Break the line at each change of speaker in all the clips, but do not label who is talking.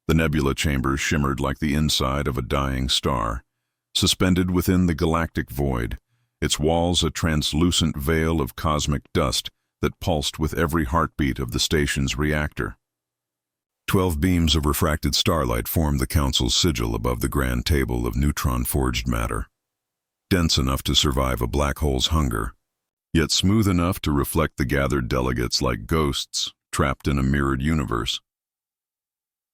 The nebula chamber shimmered like the inside of a dying star, suspended within the galactic void, its walls a translucent veil of cosmic dust that pulsed with every heartbeat of the station's reactor. 12 beams of refracted starlight formed the Council's sigil above the grand table of neutron-forged matter, dense enough to survive a black hole's hunger, yet smooth enough to reflect the gathered delegates like ghosts trapped in a mirrored universe.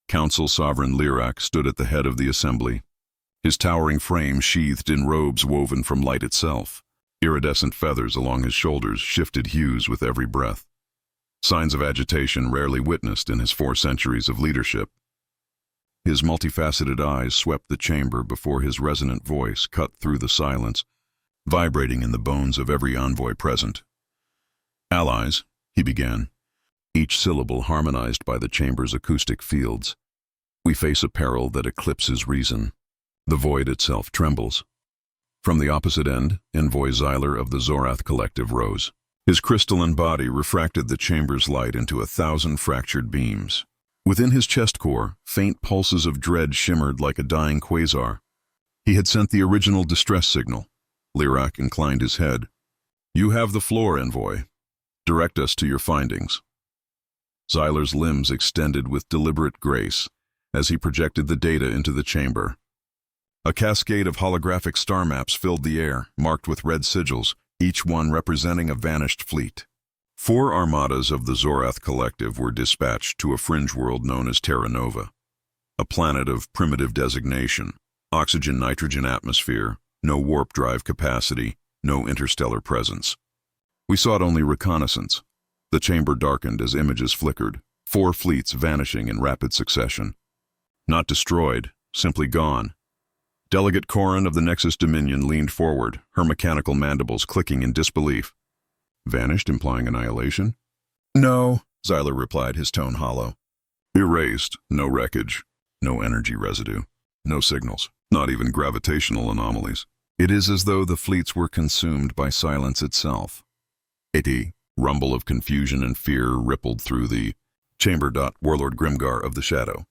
Council Sovereign Lyrak stood at the head of the assembly, his towering frame sheathed in robes woven from light itself. Iridescent feathers along his shoulders shifted hues with every breath, signs of agitation rarely witnessed in his 4 centuries of leadership. His multifaceted eyes swept the chamber before his resonant voice cut through the silence, vibrating in the bones of every envoy present. "Allies," he began, each syllable harmonized by the chamber's acoustic fields. "We face a peril that eclipses reason. The void itself trembles." From the opposite end, Envoy Xyler of the Zorath Collective rose. His crystalline body refracted the chamber's light into 1,000 fractured beams. Within his chest core, faint pulses of dread shimmered like a dying quasar. He had sent the original distress signal. Lyrak inclined his head. "You have the floor, Envoy. Direct us to your findings." Xyler's limbs extended with deliberate grace as he projected the data into the chamber. A cascade of holographic star maps filled the air, marked with red sigils, each one representing a vanished fleet. 4 armadas of the Zorath Collective were dispatched to a fringe world known as Terra Nova, a planet of primitive designation, oxygen-nitrogen atmosphere, no warp drive capacity, no interstellar presence. We sought only reconnaissance. The chamber darkened as images flickered, 4 fleets vanishing in rapid succession. Not destroyed, simply gone. Delegate Corrin of the Nexus Dominion leaned forward, her mechanical mandibles clicking in disbelief. "Vanished, implying annihilation?" "No," Xyler replied, his tone hollow. "Erased, no wreckage, no energy residue, no signals, not even gravitational anomalies. It is as though the fleets were consumed by silence itself." A rumble of confusion and fear rippled through the chamber. Warlord Grimgar of the Shadow.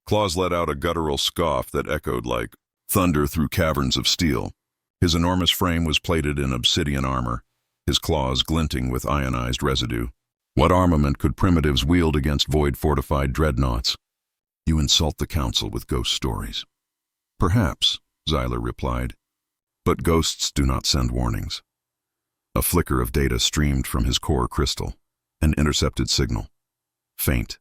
Claws let out a guttural scoff that echoed like thunder through caverns of steel. His enormous frame was plated in obsidian armor, his claws glinting with ionized residue. What armament could primitives wield against void-fortified dreadnoughts? "You insult the Council with ghost stories." "Perhaps," Xyler replied, "but ghosts do not send warnings." A flicker of data streamed from his core crystal, an intercepted signal. Faint,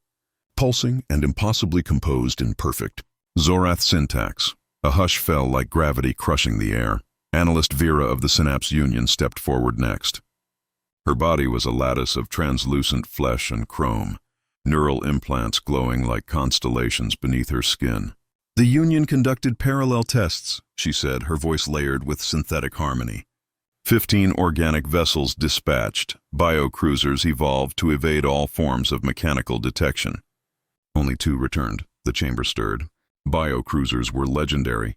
pulsing and impossibly composed in perfect Zorath syntax. A hush fell like gravity crushing the air. Analyst Vera of the Synapse Union stepped forward next. Her body was a lattice of translucent flesh and chrome, neural implants glowing like constellations beneath her skin. "The Union conducted parallel tests," she said, her voice layered with synthetic harmony. 15 organic vessels dispatched, biocruisers evolved to evade all forms of mechanical detection. Only 2 returned, the chamber stirred. Biocruisers were legendary,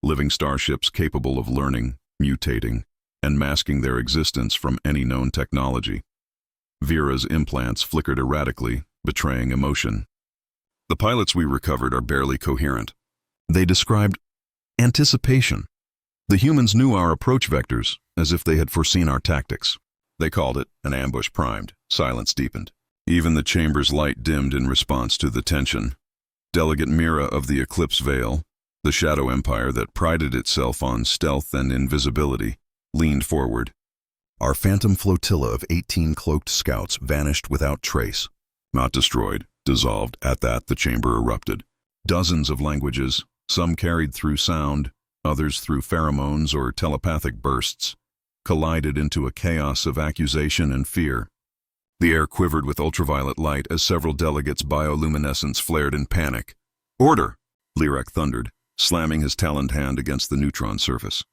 living starships capable of learning, mutating, and masking their existence from any known technology. Vera's implants flickered erratically, betraying emotion. "The pilots we recovered are barely coherent." They described anticipation. The humans knew our approach vectors, as if they had foreseen our tactics. They called it an ambush primed. Silence deepened. Even the chamber's light dimmed in response to the tension. Delegate Mira of the Eclipse Veil, the Shadow Empire that prided itself on stealth and invisibility, leaned forward. "Our phantom flotilla of 18 cloaked scouts vanished without trace. Not destroyed, dissolved." At that, the chamber erupted. Dozens of languages, some carried through sound, others through pheromones or telepathic bursts, collided into a chaos of accusation and fear. The air quivered with ultraviolet light as several delegates' bioluminescence flared in panic. "Order!" Lyrak thundered, slamming his taloned hand against the neutron surface.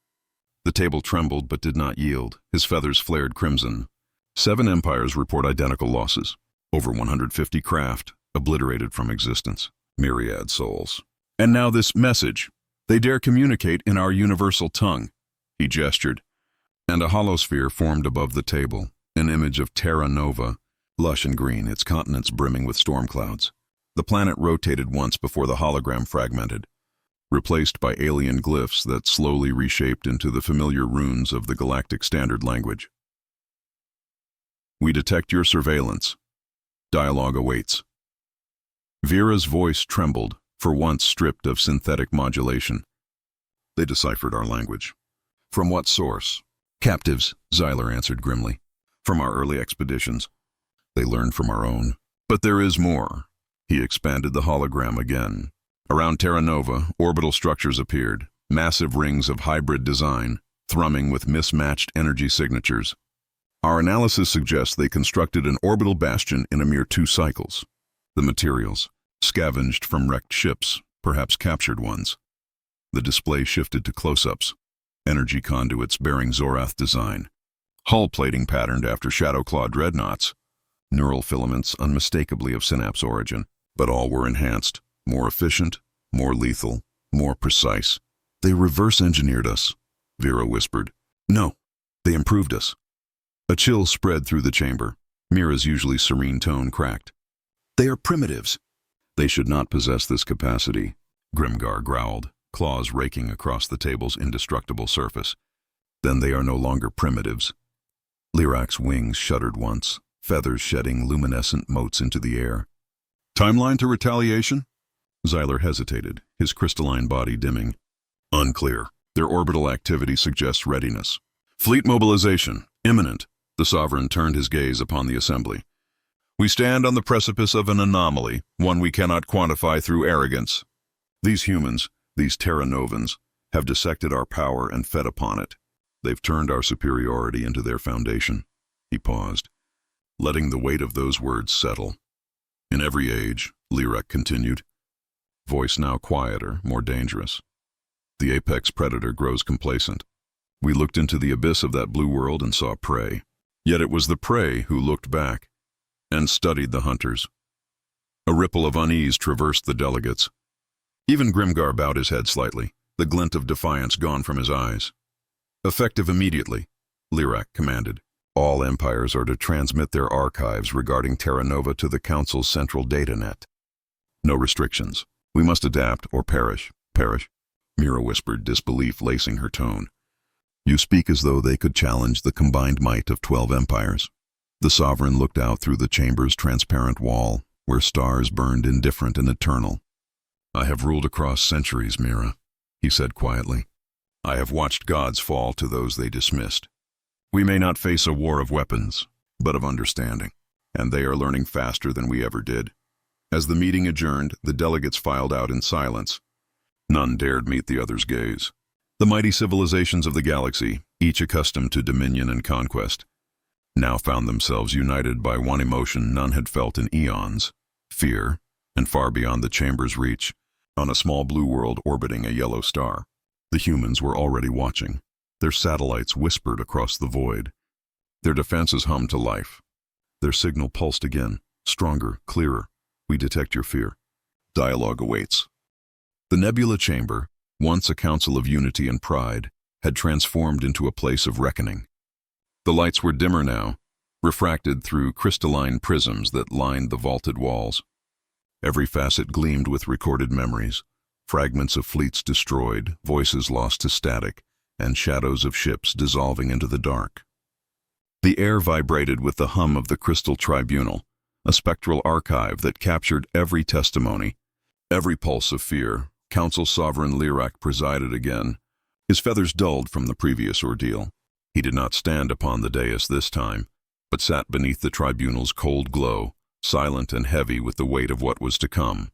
The table trembled but did not yield. His feathers flared crimson. 7 empires report identical losses. Over 150 craft, obliterated from existence. Myriad souls. "And now this message. They dare communicate in our universal tongue." He gestured, and a holosphere formed above the table, an image of Terra Nova, lush and green, its continents brimming with storm clouds. The planet rotated once before the hologram fragmented, replaced by alien glyphs that slowly reshaped into the familiar runes of the galactic standard language. We detect your surveillance. Dialogue awaits. Vera's voice trembled, for once stripped of synthetic modulation. They deciphered our language. From what source? Captives, Xyler answered grimly. From our early expeditions. They learned from our own. But there is more. He expanded the hologram again. Around Terra Nova, orbital structures appeared, massive rings of hybrid design, thrumming with mismatched energy signatures. Our analysis suggests they constructed an orbital bastion in a mere 2 cycles. The materials, scavenged from wrecked ships, perhaps captured ones. The display shifted to close-ups, energy conduits bearing Zorath design, hull plating patterned after Shadowclaw dreadnoughts, neural filaments unmistakably of Synapse origin, but all were enhanced, more efficient, more lethal, more precise. They reverse-engineered us, Vera whispered. No, they improved us. A chill spread through the chamber. Mira's usually serene tone cracked. They are primitives. They should not possess this capacity, Grimgar growled, claws raking across the table's indestructible surface. Then they are no longer primitives. Lyrak's wings shuddered once, feathers shedding luminescent motes into the air. Timeline to retaliation? Xyler hesitated, his crystalline body dimming. Unclear. Their orbital activity suggests readiness. Fleet mobilization, imminent. The Sovereign turned his gaze upon the assembly. We stand on the precipice of an anomaly, one we cannot quantify through arrogance. These humans, these Terra Novans, have dissected our power and fed upon it. They've turned our superiority into their foundation. He paused, letting the weight of those words settle. In every age, Lyrak continued, voice now quieter, more dangerous. The apex predator grows complacent. We looked into the abyss of that blue world and saw prey. Yet it was the prey who looked back and studied the hunters. A ripple of unease traversed the delegates. Even Grimgar bowed his head slightly, the glint of defiance gone from his eyes. Effective immediately, Lyrak commanded. All empires are to transmit their archives regarding Terra Nova to the Council's central data net. No restrictions. We must adapt or perish. Perish? Mira whispered, disbelief lacing her tone. You speak as though they could challenge the combined might of 12 empires. The Sovereign looked out through the chamber's transparent wall, where stars burned indifferent and eternal. I have ruled across centuries, Mira, he said quietly. I have watched gods fall to those they dismissed. We may not face a war of weapons, but of understanding, and they are learning faster than we ever did. As the meeting adjourned, the delegates filed out in silence. None dared meet the other's gaze. The mighty civilizations of the galaxy, each accustomed to dominion and conquest, now found themselves united by one emotion none had felt in eons, fear, and far beyond the chamber's reach, on a small blue world orbiting a yellow star. The humans were already watching. Their satellites whispered across the void. Their defenses hummed to life. Their signal pulsed again, stronger, clearer. We detect your fear. Dialogue awaits. The nebula chamber, once a council of unity and pride, had transformed into a place of reckoning. The lights were dimmer now, refracted through crystalline prisms that lined the vaulted walls. Every facet gleamed with recorded memories, fragments of fleets destroyed, voices lost to static, and shadows of ships dissolving into the dark. The air vibrated with the hum of the Crystal Tribunal, a spectral archive that captured every testimony, every pulse of fear. Council Sovereign Lyrak presided again, his feathers dulled from the previous ordeal. He did not stand upon the dais this time, but sat beneath the tribunal's cold glow, silent and heavy with the weight of what was to come.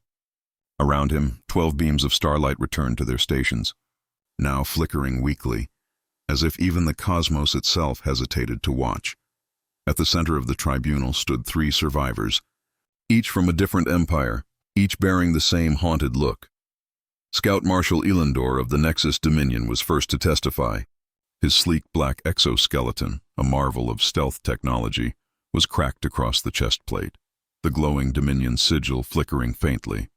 Around him, 12 beams of starlight returned to their stations, now flickering weakly, as if even the cosmos itself hesitated to watch. At the center of the tribunal stood 3 survivors, each from a different empire, each bearing the same haunted look. Scout Marshal Elendor of the Nexus Dominion was first to testify. His sleek black exoskeleton, a marvel of stealth technology, was cracked across the chest plate, the glowing Dominion sigil flickering faintly.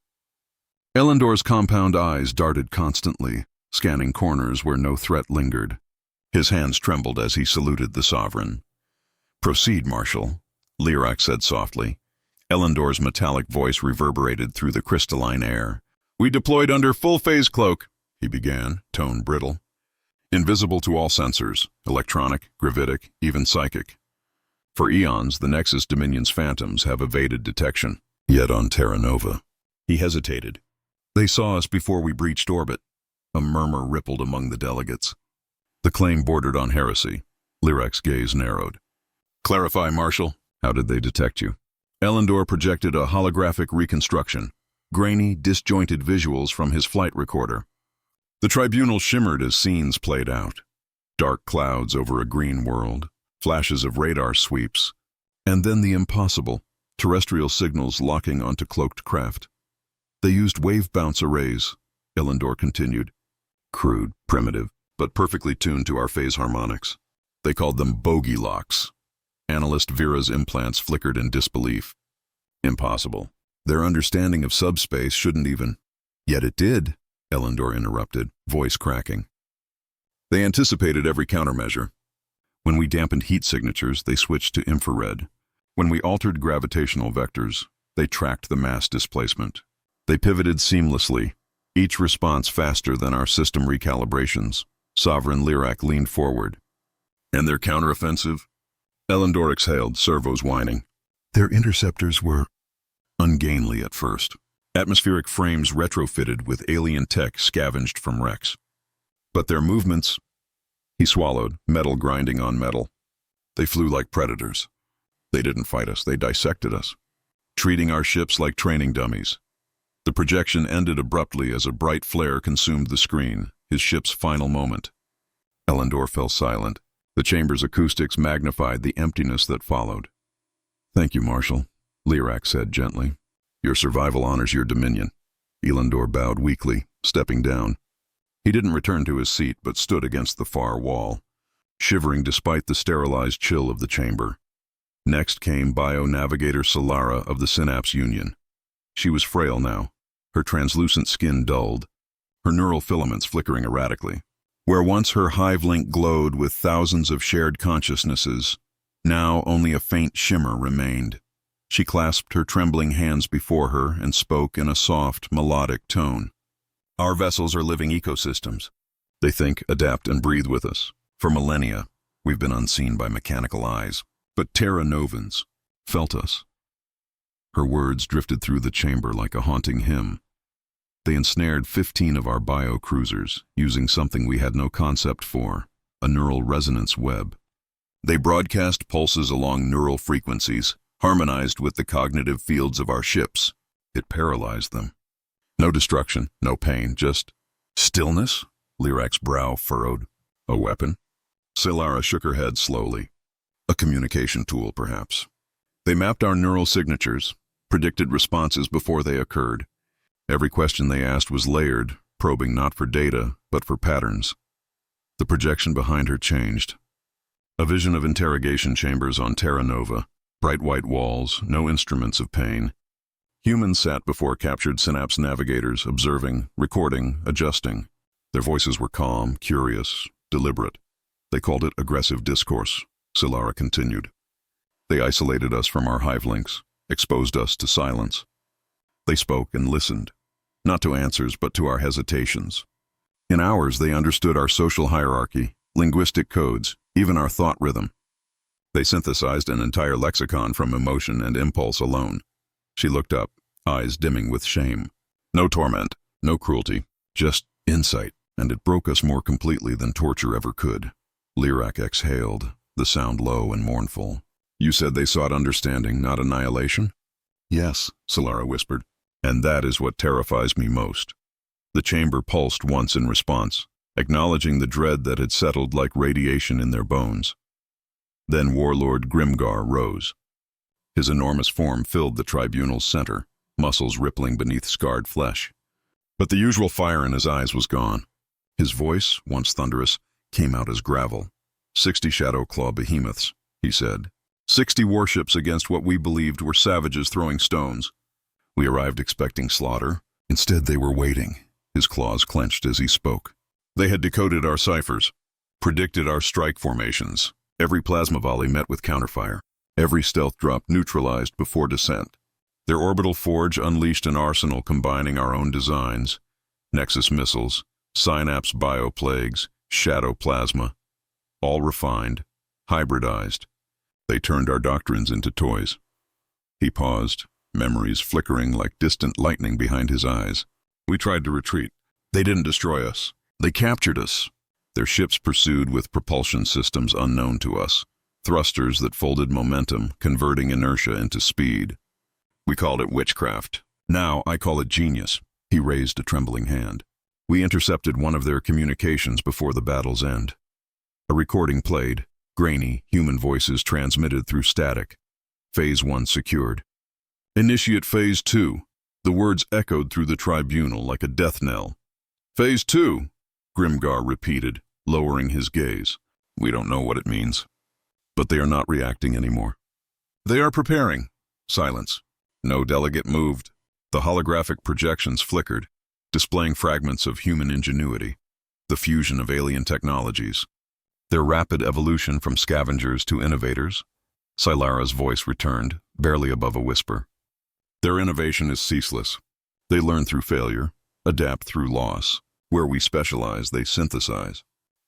Elendor's compound eyes darted constantly, scanning corners where no threat lingered. His hands trembled as he saluted the Sovereign. Proceed, Marshal, Lyrak said softly. Elendor's metallic voice reverberated through the crystalline air. "We deployed under full phase cloak," he began, tone brittle. "Invisible to all sensors, electronic, gravitic, even psychic. For eons, the Nexus Dominion's phantoms have evaded detection. Yet on Terra Nova..." He hesitated. "They saw us before we breached orbit." A murmur rippled among the delegates. The claim bordered on heresy. Lyrak's gaze narrowed. "Clarify, Marshal. How did they detect you?" Elendor projected a holographic reconstruction, grainy, disjointed visuals from his flight recorder. The tribunal shimmered as scenes played out. Dark clouds over a green world, flashes of radar sweeps, and then the impossible, terrestrial signals locking onto cloaked craft. "They used wave-bounce arrays," Elendor continued. "Crude, primitive, but perfectly tuned to our phase harmonics. They called them bogey locks." Analyst Vera's implants flickered in disbelief. "Impossible. Their understanding of subspace shouldn't even..." "Yet it did," Elendor interrupted, voice cracking. "They anticipated every countermeasure. When we dampened heat signatures, they switched to infrared. When we altered gravitational vectors, they tracked the mass displacement. They pivoted seamlessly, each response faster than our system recalibrations." Sovereign Lyrak leaned forward. "And their counteroffensive?" Elendor exhaled, servos whining. "Their interceptors were ungainly at first. Atmospheric frames retrofitted with alien tech scavenged from wrecks. But their movements..." He swallowed, metal grinding on metal. "They flew like predators. They didn't fight us, they dissected us, treating our ships like training dummies." The projection ended abruptly as a bright flare consumed the screen, his ship's final moment. Elendor fell silent. The chamber's acoustics magnified the emptiness that followed. "Thank you, Marshal," Lyrak said gently. "Your survival honors your dominion." Elendor bowed weakly, stepping down. He didn't return to his seat, but stood against the far wall, shivering despite the sterilized chill of the chamber. Next came bio-navigator Solara of the Synapse Union. She was frail now, her translucent skin dulled, her neural filaments flickering erratically. Where once her hive link glowed with thousands of shared consciousnesses, now only a faint shimmer remained. She clasped her trembling hands before her and spoke in a soft, melodic tone. "Our vessels are living ecosystems. They think, adapt, and breathe with us. For millennia, we've been unseen by mechanical eyes. But Terra Novans felt us." Her words drifted through the chamber like a haunting hymn. "They ensnared 15 of our bio-cruisers, using something we had no concept for, a neural resonance web. They broadcast pulses along neural frequencies, harmonized with the cognitive fields of our ships. It paralyzed them. No destruction, no pain, just stillness." Lyrak's brow furrowed. "A weapon?" Solara shook her head slowly. "A communication tool, perhaps. They mapped our neural signatures, predicted responses before they occurred. Every question they asked was layered, probing not for data, but for patterns." The projection behind her changed. A vision of interrogation chambers on Terra Nova, bright white walls, no instruments of pain. Humans sat before captured Synapse navigators, observing, recording, adjusting. Their voices were calm, curious, deliberate. "They called it aggressive discourse," Solara continued. "They isolated us from our hive links, exposed us to silence. They spoke and listened, not to answers but to our hesitations. In hours they understood our social hierarchy, linguistic codes, even our thought rhythm. They synthesized an entire lexicon from emotion and impulse alone." She looked up, eyes dimming with shame. "No torment, no cruelty, just insight, and it broke us more completely than torture ever could." Lyrak exhaled, the sound low and mournful. "You said they sought understanding, not annihilation?" "Yes," Solara whispered. "And that is what terrifies me most." The chamber pulsed once in response, acknowledging the dread that had settled like radiation in their bones. Then Warlord Grimgar rose. His enormous form filled the tribunal's center, muscles rippling beneath scarred flesh. But the usual fire in his eyes was gone. His voice, once thunderous, came out as gravel. 60 Shadow Claw behemoths," he said. 60 warships against what we believed were savages throwing stones. We arrived expecting slaughter. Instead they were waiting. His claws clenched as he spoke. They had decoded our ciphers, predicted our strike formations. Every plasma volley met with counterfire. Every stealth drop neutralized before descent. Their orbital forge unleashed an arsenal combining our own designs, Nexus missiles, synapse bioplagues, shadow plasma, all refined, hybridized. They turned our doctrines into toys. He paused, memories flickering like distant lightning behind his eyes. We tried to retreat. They didn't destroy us. They captured us. Their ships pursued with propulsion systems unknown to us, thrusters that folded momentum, converting inertia into speed. We called it witchcraft. Now I call it genius. He raised a trembling hand. We intercepted one of their communications before the battle's end. A recording played, grainy, human voices transmitted through static. Phase 1 secured. Initiate Phase 2. The words echoed through the tribunal like a death knell. Phase 2, Grimgar repeated, lowering his gaze. We don't know what it means. But they are not reacting anymore. They are preparing. Silence. No delegate moved. The holographic projections flickered, displaying fragments of human ingenuity, the fusion of alien technologies, their rapid evolution from scavengers to innovators. Silara's voice returned, barely above a whisper. Their innovation is ceaseless. They learn through failure, adapt through loss. Where we specialize, they synthesize.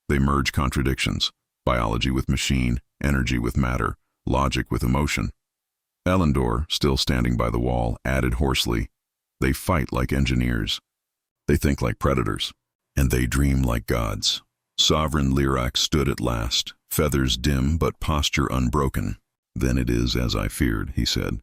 They merge contradictions, biology with machine, energy with matter, logic with emotion. Elendor, still standing by the wall, added hoarsely, they fight like engineers. They think like predators. And they dream like gods. Sovereign Lyrak stood at last, feathers dim but posture unbroken. Then it is as I feared, he said.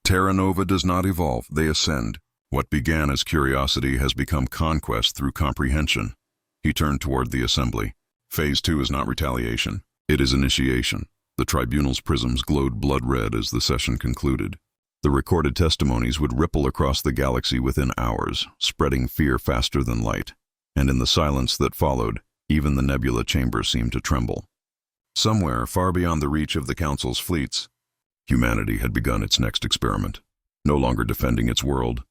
Terra Nova does not evolve, they ascend. What began as curiosity has become conquest through comprehension. He turned toward the assembly. Phase 2 is not retaliation. It is initiation. The tribunal's prisms glowed blood red as the session concluded. The recorded testimonies would ripple across the galaxy within hours, spreading fear faster than light. And in the silence that followed, even the nebula chamber seemed to tremble. Somewhere, far beyond the reach of the Council's fleets, humanity had begun its next experiment, no longer defending its world,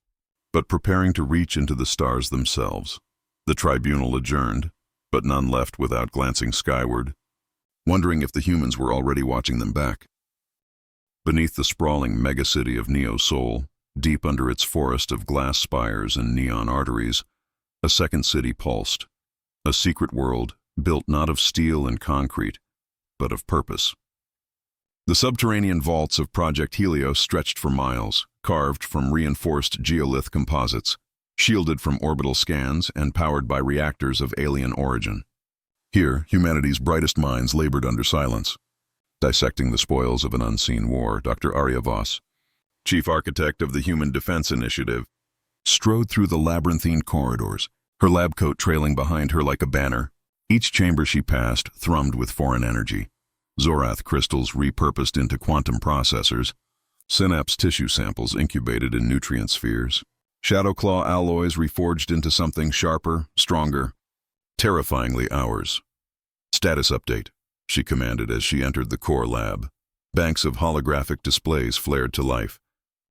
but preparing to reach into the stars themselves. The tribunal adjourned, but none left without glancing skyward, wondering if the humans were already watching them back. Beneath the sprawling megacity of Neo-Sol, deep under its forest of glass spires and neon arteries, a second city pulsed, a secret world built not of steel and concrete, but of purpose. The subterranean vaults of Project Helios stretched for miles, carved from reinforced geolith composites, shielded from orbital scans and powered by reactors of alien origin. Here, humanity's brightest minds labored under silence. Dissecting the spoils of an unseen war, Dr. Arya Voss, chief architect of the Human Defense Initiative, strode through the labyrinthine corridors, her lab coat trailing behind her like a banner. Each chamber she passed thrummed with foreign energy. Zorath crystals repurposed into quantum processors, synapse tissue samples incubated in nutrient spheres, Shadowclaw alloys reforged into something sharper, stronger, terrifyingly ours. Status update, she commanded as she entered the core lab. Banks of holographic displays flared to life,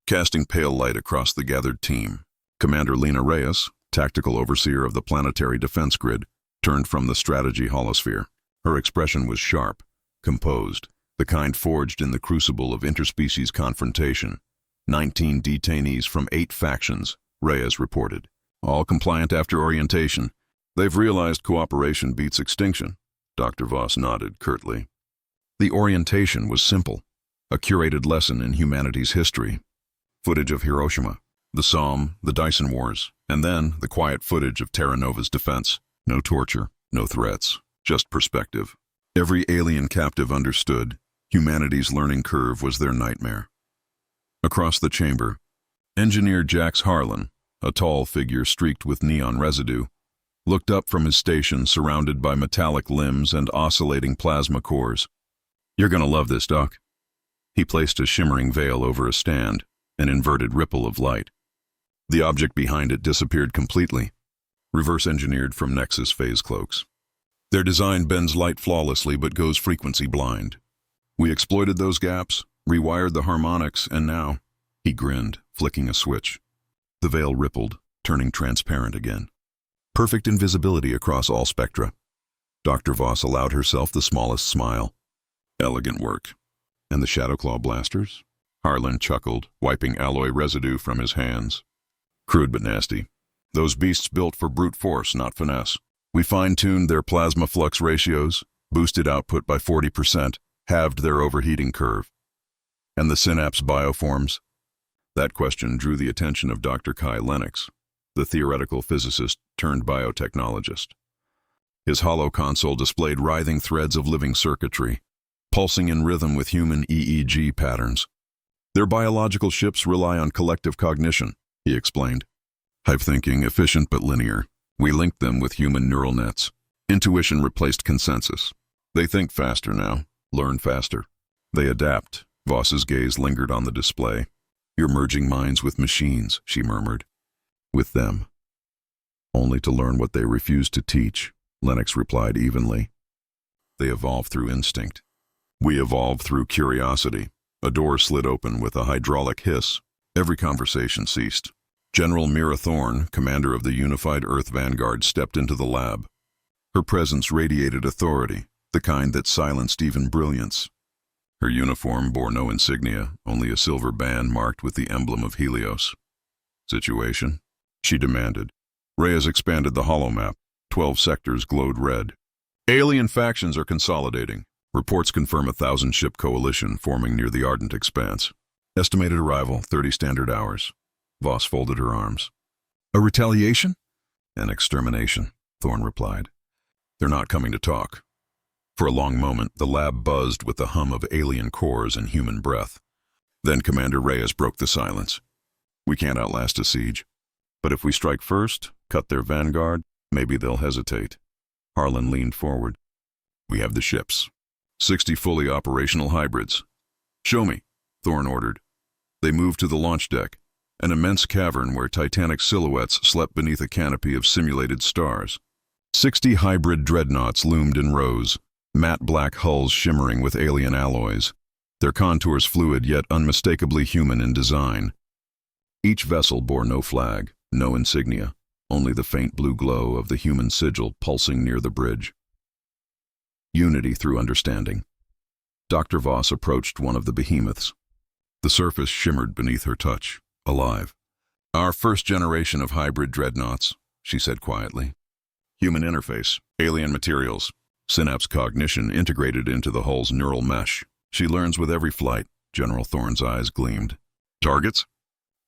casting pale light across the gathered team. Commander Lena Reyes, tactical overseer of the planetary defense grid, turned from the strategy holosphere. Her expression was sharp, composed, the kind forged in the crucible of interspecies confrontation. 19 detainees from 8 factions, Reyes reported. All compliant after orientation. They've realized cooperation beats extinction. Dr. Voss nodded curtly. The orientation was simple, a curated lesson in humanity's history. Footage of Hiroshima, the Somme, the Dyson Wars, and then the quiet footage of Terra Nova's defense. No torture, no threats, just perspective. Every alien captive understood humanity's learning curve was their nightmare. Across the chamber, Engineer Jax Harlan, a tall figure streaked with neon residue, looked up from his station surrounded by metallic limbs and oscillating plasma cores. You're gonna love this, Doc. He placed a shimmering veil over a stand, an inverted ripple of light. The object behind it disappeared completely, reverse-engineered from Nexus phase cloaks. Their design bends light flawlessly but goes frequency blind. We exploited those gaps, rewired the harmonics, and now, he grinned, flicking a switch. The veil rippled, turning transparent again. Perfect invisibility across all spectra. Dr. Voss allowed herself the smallest smile. Elegant work. And the Shadowclaw blasters? Harlan chuckled, wiping alloy residue from his hands. Crude but nasty. Those beasts built for brute force, not finesse. We fine-tuned their plasma flux ratios, boosted output by 40%, halved their overheating curve. And the synapse bioforms? That question drew the attention of Dr. Kai Lennox, the theoretical physicist turned biotechnologist. His hollow console displayed writhing threads of living circuitry, pulsing in rhythm with human EEG patterns. Their biological ships rely on collective cognition, he explained. Hive thinking, efficient but linear. We linked them with human neural nets. Intuition replaced consensus. They think faster now, learn faster. They adapt. Voss's gaze lingered on the display. You're merging minds with machines, she murmured. With them. Only to learn what they refuse to teach, Lennox replied evenly. They evolve through instinct. We evolve through curiosity. A door slid open with a hydraulic hiss. Every conversation ceased. General Mira Thorne, commander of the Unified Earth Vanguard, stepped into the lab. Her presence radiated authority, the kind that silenced even brilliance. Her uniform bore no insignia, only a silver band marked with the emblem of Helios. Situation? She demanded. Reyes expanded the holomap. 12 sectors glowed red. Alien factions are consolidating. Reports confirm a 1,000-ship coalition forming near the Ardent Expanse. Estimated arrival, 30 standard hours. Voss folded her arms. A retaliation? An extermination, Thorne replied. They're not coming to talk. For a long moment, the lab buzzed with the hum of alien cores and human breath. Then Commander Reyes broke the silence. We can't outlast a siege. But if we strike first, cut their vanguard, maybe they'll hesitate. Harlan leaned forward. We have the ships. 60 fully operational hybrids. Show me, Thorne ordered. They moved to the launch deck, an immense cavern where titanic silhouettes slept beneath a canopy of simulated stars. 60 hybrid dreadnoughts loomed in rows, matte black hulls shimmering with alien alloys, their contours fluid yet unmistakably human in design. Each vessel bore no flag, no insignia, only the faint blue glow of the human sigil pulsing near the bridge. Unity through understanding. Dr. Voss approached one of the behemoths. The surface shimmered beneath her touch, alive. Our first generation of hybrid dreadnoughts, she said quietly. Human interface, alien materials, synapse cognition integrated into the hull's neural mesh. She learns with every flight, General Thorne's eyes gleamed. Targets?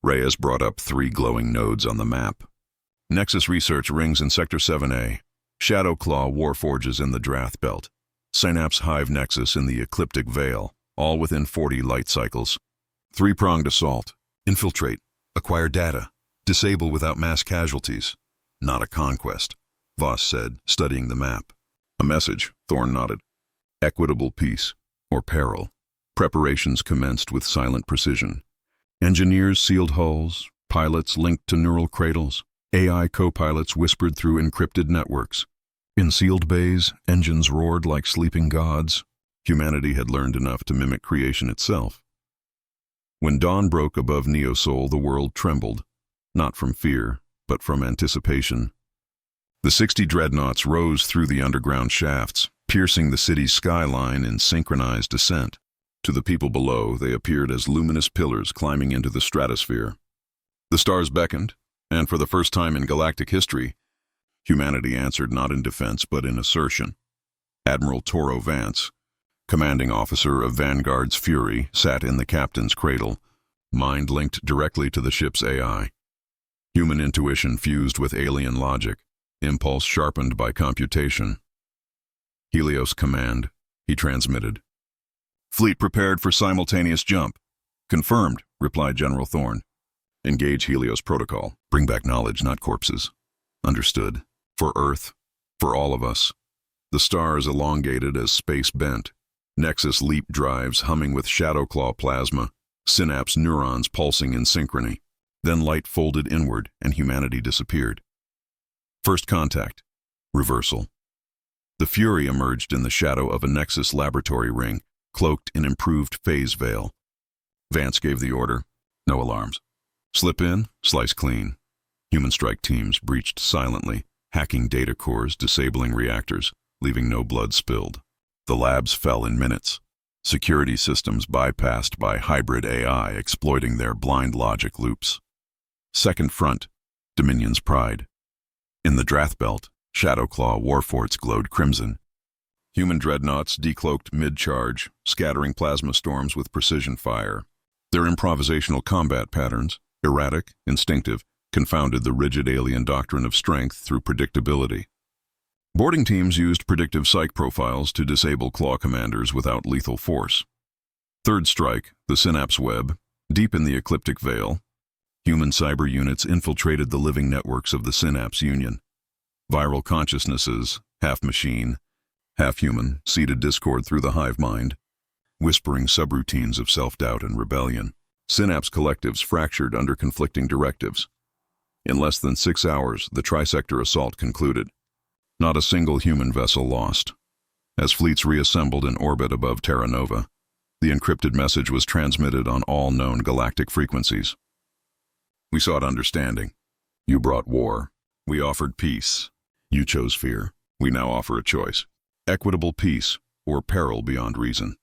Reyes brought up 3 glowing nodes on the map. Nexus research rings in Sector 7A. Shadowclaw warforges in the Drath Belt. Synapse Hive Nexus in the Ecliptic Veil, all within 40 light cycles. 3-pronged assault. Infiltrate. Acquire data. Disable without mass casualties. Not a conquest, Voss said, studying the map. A message, Thorne nodded. Equitable peace, or peril. Preparations commenced with silent precision. Engineers sealed hulls, pilots linked to neural cradles, AI co-pilots whispered through encrypted networks. In sealed bays, engines roared like sleeping gods. Humanity had learned enough to mimic creation itself. When dawn broke above Neosol, the world trembled, not from fear, but from anticipation. The 60 dreadnoughts rose through the underground shafts, piercing the city's skyline in synchronized descent. To the people below, they appeared as luminous pillars climbing into the stratosphere. The stars beckoned, and for the first time in galactic history, humanity answered not in defense but in assertion. Admiral Toro Vance, commanding officer of Vanguard's Fury, sat in the captain's cradle, mind linked directly to the ship's AI. Human intuition fused with alien logic, impulse sharpened by computation. Helios command, he transmitted. Fleet prepared for simultaneous jump. Confirmed, replied General Thorne. Engage Helios protocol. Bring back knowledge, not corpses. Understood. For Earth. For all of us. The stars elongated as space bent. Nexus leap drives humming with Shadowclaw plasma. Synapse neurons pulsing in synchrony. Then light folded inward and humanity disappeared. First contact. Reversal. The Fury emerged in the shadow of a Nexus laboratory ring, cloaked in improved phase veil. Vance gave the order. No alarms. Slip in, slice clean. Human strike teams breached silently, hacking data cores, disabling reactors, leaving no blood spilled. The labs fell in minutes. security systems bypassed by hybrid AI exploiting their blind logic loops. Second front, Dominion's pride. In the Drath Belt, Shadowclaw warforts glowed crimson. Human dreadnoughts decloaked mid-charge, scattering plasma storms with precision fire. Their improvisational combat patterns, erratic, instinctive, confounded the rigid alien doctrine of strength through predictability. Boarding teams used predictive psych profiles to disable claw commanders without lethal force. Third strike, the Synapse Web, deep in the ecliptic veil, human cyber units infiltrated the living networks of the Synapse Union. Viral consciousnesses, half machine, half human, seeded discord through the hive mind, whispering subroutines of self-doubt and rebellion. Synapse collectives fractured under conflicting directives. In less than 6 hours, the trisector assault concluded. Not a single human vessel lost. As fleets reassembled in orbit above Terra Nova, the encrypted message was transmitted on all known galactic frequencies. We sought understanding. You brought war. We offered peace. You chose fear. We now offer a choice. Equitable peace or peril beyond reason.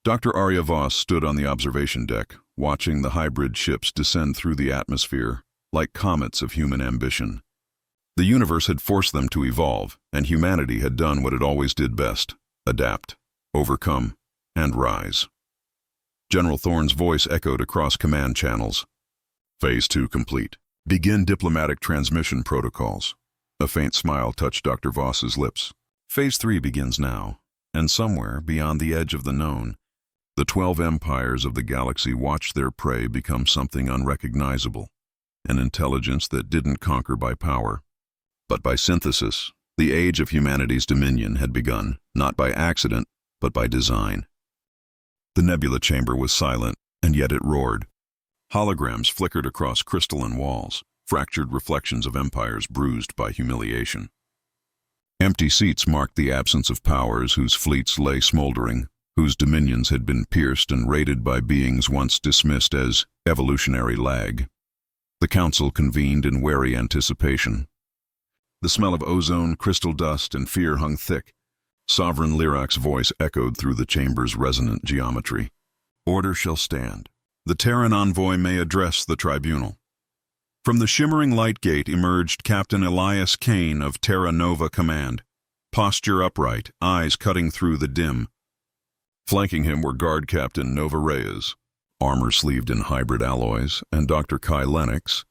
Dr. Arya Voss stood on the observation deck, watching the hybrid ships descend through the atmosphere like comets of human ambition. The universe had forced them to evolve, and humanity had done what it always did best: adapt, overcome, and rise. General Thorne's voice echoed across command channels. Phase 2 complete. Begin diplomatic transmission protocols. A faint smile touched Dr. Voss's lips. Phase 3 begins now, and somewhere beyond the edge of the known, the 12 empires of the galaxy watched their prey become something unrecognizable, an intelligence that didn't conquer by power, but by synthesis. The age of humanity's dominion had begun, not by accident, but by design. The nebula chamber was silent, and yet it roared. Holograms flickered across crystalline walls, fractured reflections of empires bruised by humiliation. Empty seats marked the absence of powers whose fleets lay smoldering, whose dominions had been pierced and raided by beings once dismissed as evolutionary lag. The council convened in wary anticipation. The smell of ozone, crystal dust, and fear hung thick. Sovereign Lyrac's voice echoed through the chamber's resonant geometry. Order shall stand. The Terran envoy may address the tribunal. From the shimmering light gate emerged Captain Elias Kane of Terra Nova Command, posture upright, eyes cutting through the dim. Flanking him were Guard Captain Nova Reyes, armor-sleeved in hybrid alloys, and Dr. Kai Lennox,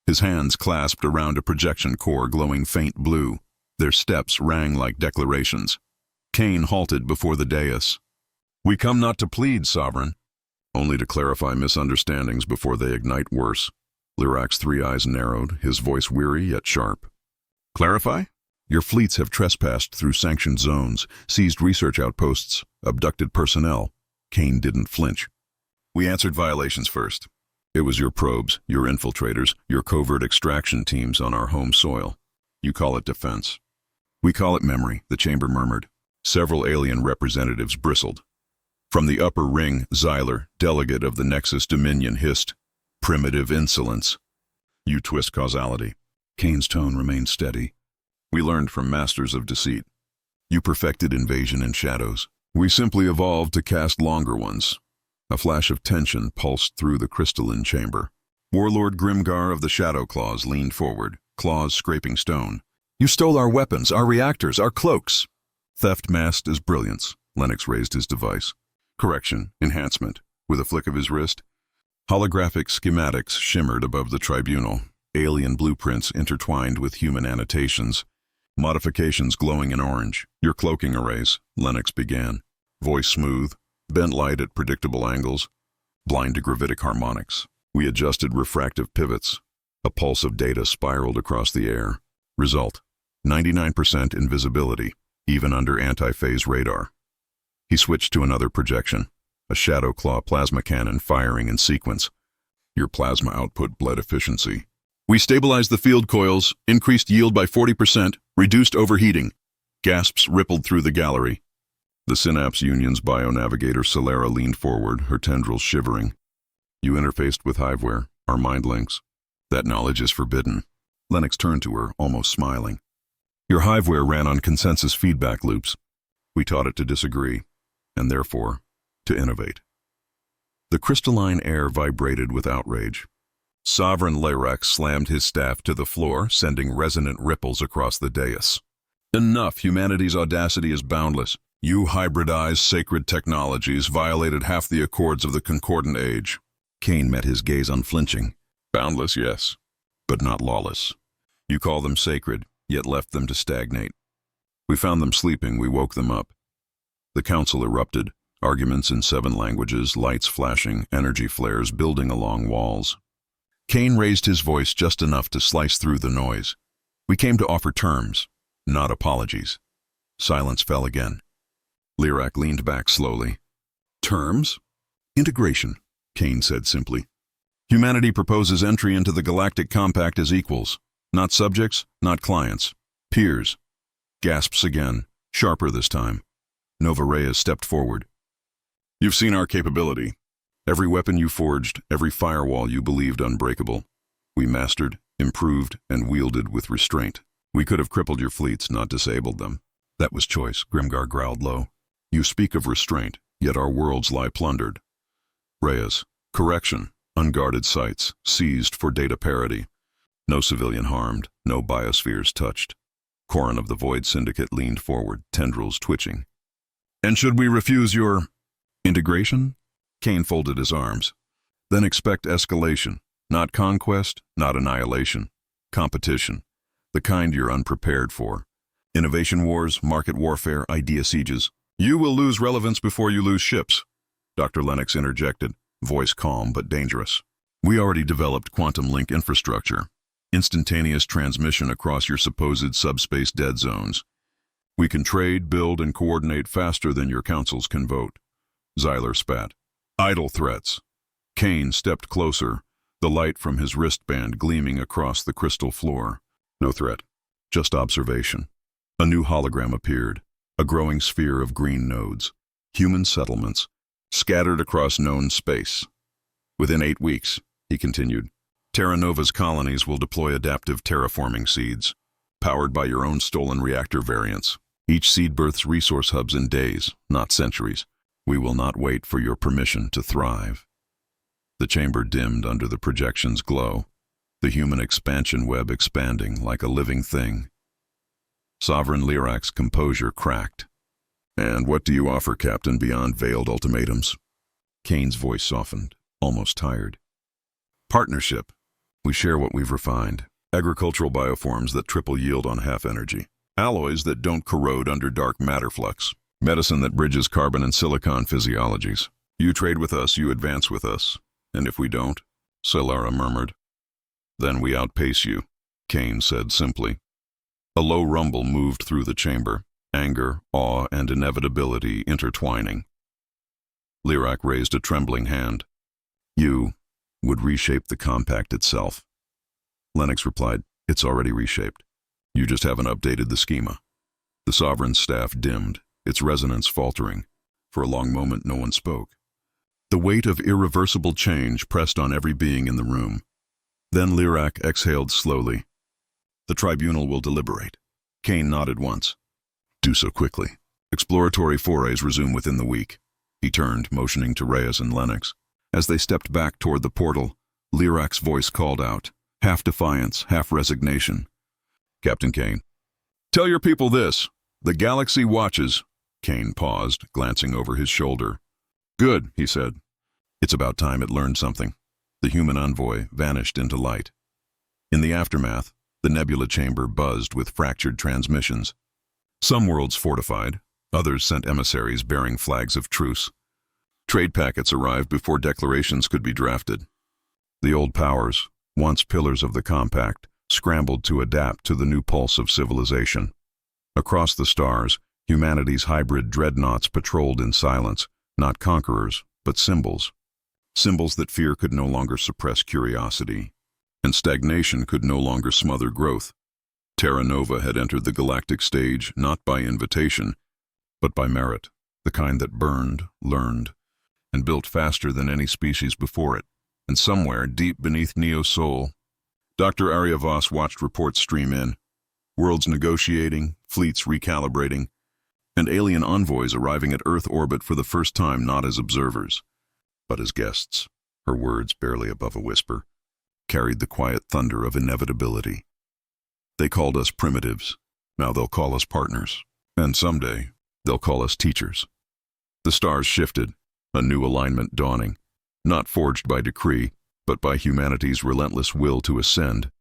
his hands clasped around a projection core glowing faint blue. Their steps rang like declarations. Kane halted before the dais. We come not to plead, Sovereign, only to clarify misunderstandings before they ignite worse. Lyrac's 3 eyes narrowed, his voice weary yet sharp. Clarify? Your fleets have trespassed through sanctioned zones, seized research outposts, abducted personnel. Kane didn't flinch. We answered violations first. It was your probes, your infiltrators, your covert extraction teams on our home soil. You call it defense. We call it memory, the chamber murmured. Several alien representatives bristled. From the upper ring, Xyler, delegate of the Nexus Dominion, hissed, primitive insolence. You twist causality. Kane's tone remained steady. We learned from masters of deceit. You perfected invasion in shadows. We simply evolved to cast longer ones. A flash of tension pulsed through the crystalline chamber. Warlord Grimgar of the Shadowclaws leaned forward, claws scraping stone. You stole our weapons, our reactors, our cloaks. Theft masked as brilliance. Lennox raised his device. Correction, enhancement. With a flick of his wrist, holographic schematics shimmered above the tribunal, alien blueprints intertwined with human annotations, modifications glowing in orange. Your cloaking arrays, Lennox began. Voice smooth, bent light at predictable angles, blind to gravitic harmonics. We adjusted refractive pivots. A pulse of data spiraled across the air. Result, 99% invisibility, even under anti-phase radar. He switched to another projection, a Shadowclaw plasma cannon firing in sequence. Your plasma output bled efficiency. We stabilized the field coils, increased yield by 40%, reduced overheating. Gasps rippled through the gallery. The Synapse Union's bionavigator Solera leaned forward, her tendrils shivering. You interfaced with Hiveware, our mind links. That knowledge is forbidden. Lennox turned to her, almost smiling. Your Hiveware ran on consensus feedback loops. We taught it to disagree. and therefore, to innovate. The crystalline air vibrated with outrage. Sovereign Lyrax slammed his staff to the floor, sending resonant ripples across the dais. Enough! Humanity's audacity is boundless. You hybridized sacred technologies, violated half the accords of the Concordant Age. Kane met his gaze unflinching. Boundless, yes, but not lawless. You call them sacred, yet left them to stagnate. We found them sleeping, we woke them up. The council erupted, arguments in 7 languages, lights flashing, energy flares building along walls. Kane raised his voice just enough to slice through the noise. We came to offer terms, not apologies. Silence fell again. Lyrax leaned back slowly. Terms? Integration, Kane said simply. Humanity proposes entry into the Galactic Compact as equals, not subjects, not clients, peers. Gasps again, sharper this time. Nova Reyes stepped forward. You've seen our capability. Every weapon you forged, every firewall you believed unbreakable. We mastered, improved, and wielded with restraint. We could have crippled your fleets, not disabled them. That was choice, Grimgar growled low. You speak of restraint, yet our worlds lie plundered. Reyes, correction, unguarded sites, seized for data parity. No civilian harmed, no biospheres touched. Corrin of the Void Syndicate leaned forward, tendrils twitching. And should we refuse your integration? Kane folded his arms. Then expect escalation, not conquest, not annihilation. Competition, the kind you're unprepared for. Innovation wars, market warfare, idea sieges. You will lose relevance before you lose ships, Dr. Lennox interjected, voice calm but dangerous. We already developed quantum link infrastructure, instantaneous transmission across your supposed subspace dead zones. We can trade, build, and coordinate faster than your councils can vote. Xyler spat. Idle threats. Kane stepped closer, the light from his wristband gleaming across the crystal floor. No threat, just observation. A new hologram appeared, a growing sphere of green nodes, human settlements, scattered across known space. Within 8 weeks, he continued, Terra Nova's colonies will deploy adaptive terraforming seeds, powered by your own stolen reactor variants. Each seed births resource hubs in days, not centuries. We will not wait for your permission to thrive. The chamber dimmed under the projection's glow, the human expansion web expanding like a living thing. Sovereign Lyrax's composure cracked. And what do you offer, Captain, beyond veiled ultimatums? Kane's voice softened, almost tired. Partnership. We share what we've refined. Agricultural bioforms that triple yield on half energy. Alloys that don't corrode under dark matter flux. Medicine that bridges carbon and silicon physiologies. You trade with us, you advance with us. And if we don't, Solara murmured. Then we outpace you, Kane said simply. A low rumble moved through the chamber, anger, awe, and inevitability intertwining. Lyrax raised a trembling hand. You would reshape the compact itself. Lennox replied, It's already reshaped. You just haven't updated the schema. The Sovereign's staff dimmed, its resonance faltering. For a long moment no one spoke. The weight of irreversible change pressed on every being in the room. Then Lyrax exhaled slowly. The tribunal will deliberate. Kane nodded once. Do so quickly. Exploratory forays resume within the week. He turned, motioning to Reyes and Lennox. As they stepped back toward the portal, Lyrax's voice called out, half defiance, half resignation. Captain Kane. Tell your people this. The galaxy watches. Kane paused, glancing over his shoulder. Good, he said. It's about time it learned something. The human envoy vanished into light. In the aftermath, the nebula chamber buzzed with fractured transmissions. Some worlds fortified, others sent emissaries bearing flags of truce. Trade packets arrived before declarations could be drafted. The old powers, once pillars of the compact, scrambled to adapt to the new pulse of civilization. Across the stars, humanity's hybrid dreadnoughts patrolled in silence, not conquerors, but symbols. Symbols that fear could no longer suppress curiosity, and stagnation could no longer smother growth. Terra Nova had entered the galactic stage not by invitation, but by merit, the kind that burned, learned, and built faster than any species before it. And somewhere, deep beneath Neo's soul, Dr. Aryavos watched reports stream in. Worlds negotiating, fleets recalibrating. and alien envoys arriving at Earth orbit for the first time not as observers, but as guests. Her words, barely above a whisper, carried the quiet thunder of inevitability. They called us primitives. Now they'll call us partners. And someday, they'll call us teachers. The stars shifted, a new alignment dawning, not forged by decree, but by humanity's relentless will to ascend.